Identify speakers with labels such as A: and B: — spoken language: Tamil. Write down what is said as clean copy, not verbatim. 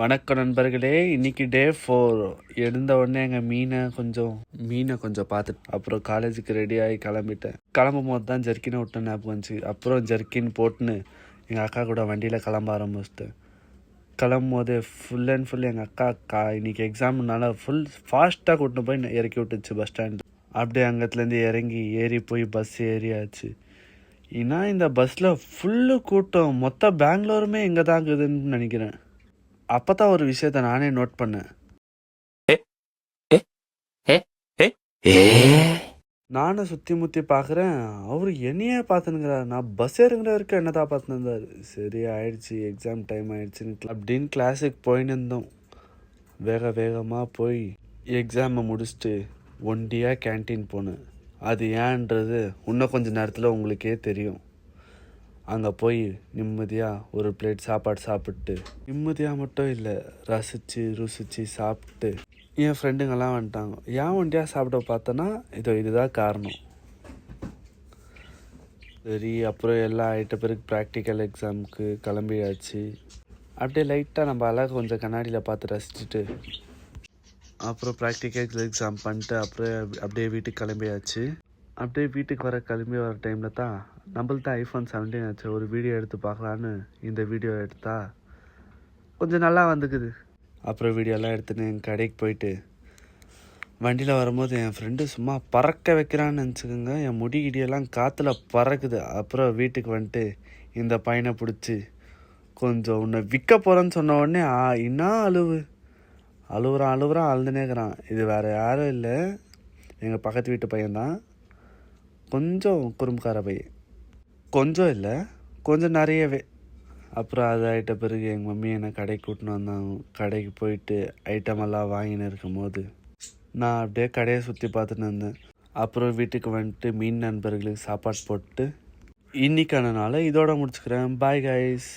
A: வணக்கம் நண்பர்களே. இன்னைக்கு டே 4. எழுந்த உடனே எங்கள் மீனை கொஞ்சம் பார்த்துட்டு அப்புறம் காலேஜுக்கு ரெடி ஆகி கிளம்பிட்டேன். கிளம்பும் போது தான் ஜர்க்கினை விட்டு ஞாபகம் வந்துச்சு. அப்புறம் ஜர்க்கின் போட்டுன்னு எங்கள் அக்கா கூட வண்டியில் கிளம்ப ஆரம்பிச்சிட்டேன். கிளம்பும் போது ஃபுல் அண்ட் ஃபுல் எங்கள் அக்கா இன்னைக்கு எக்ஸாம்னால ஃபுல் ஃபாஸ்ட்டாக கூட்டின்னு போய் இறக்கி விட்டுச்சு பஸ் ஸ்டாண்டு. அப்படியே அங்கத்துலேருந்து இறங்கி ஏறி போய் பஸ் ஏறியாச்சு. ஏன்னா இந்த பஸ்ஸில் ஃபுல்லு கூட்டம், மொத்த பெங்களூருமே எங்கே தான் இருக்குதுன்னு நினைக்கிறேன். அப்போ தான் ஒரு விஷயத்த நானே நோட் பண்ணேன். நானும் சுற்றி முற்றி பார்க்குறேன், அவர் என்னையே பார்த்துனுங்கிறார். நான் பஸ் ஏறுங்கிற வரைக்கும் என்ன தான் பார்த்துன்னு இருந்தார். சரி ஆயிடுச்சு, எக்ஸாம் டைம் ஆயிடுச்சுன்னு அப்படின்னு கிளாஸுக்கு போயின்னு இருந்தோம். வேகமாக போய் எக்ஸாமை முடிச்சுட்டு ஒண்டியாக கேன்டீன் போனேன். அது ஏன்றது இன்னும் கொஞ்சம் நேரத்தில் உங்களுக்கே தெரியும். அங்கே போய் நிம்மதியாக ஒரு பிளேட் சாப்பாடு சாப்பிட்டு, நிம்மதியாக மட்டும் இல்லை, ருசித்து சாப்பிட்டு என் ஃப்ரெண்டுங்கெல்லாம் வந்துட்டாங்க. ஏன் ஒண்டியாக சாப்பிட பார்த்தோன்னா இதுதான் காரணம். சரி, அப்புறம் எல்லாம் ஆகிட்ட பிறகு ப்ராக்டிக்கல் எக்ஸாமுக்கு கிளம்பியாச்சு. அப்படியே லைட்டாக நம்ம அழகாக கொஞ்சம் கண்ணாடியில் பார்த்து ரசிச்சுட்டு அப்புறம் ப்ராக்டிக்கல் எக்ஸாம் பண்ணிட்டு அப்புறம் அப்படியே வீட்டுக்கு கிளம்பியாச்சு. அப்படியே வீட்டுக்கு கிளம்பி வர டைமில் தான் நம்மள்தான் iPhone 17 ஆச்சு. ஒரு வீடியோ எடுத்து பார்க்கலான்னு இந்த வீடியோ எடுத்தா கொஞ்சம் நல்லா வந்துக்குது. அப்புறம் வீடியோலாம் எடுத்துன்னு என் கடைக்கு போயிட்டு வண்டியில் வரும்போது என் ஃப்ரெண்டு சும்மா பறக்க வைக்கிறான்னு நினச்சிக்கோங்க. என் முடிகிடியெல்லாம் காற்றுல பறக்குது. அப்புறம் வீட்டுக்கு வந்துட்டு இந்த பையனை பிடிச்சி கொஞ்சம் உன்னை விற்க போகிறேன்னு சொன்ன உடனே இன்னும் அழுவுறான் அழுதுனேக்கிறான். இது வேறு யாரும் இல்லை, எங்கள் பக்கத்து வீட்டு பையன்தான். கொஞ்சம் குறும்புக்கார பையன், கொஞ்சம் இல்லை கொஞ்சம் நிறையவே. அப்புறம் அது ஆகிட்ட பிறகு எங்கள் மம்மி என்னை கடைக்கு கூட்டின்னு வந்தாங்க. கடைக்கு போயிட்டு ஐட்டமெல்லாம் வாங்கின்னு இருக்கும் போது நான் அப்படியே கடையை சுற்றி பார்த்துன்னு இருந்தேன். அப்புறம் வீட்டுக்கு வந்துட்டு மீன் நண்பர்களுக்கு சாப்பாடு போட்டு இன்னைக்கான நாளை இதோட முடிச்சுக்கிறேன். Bye guys.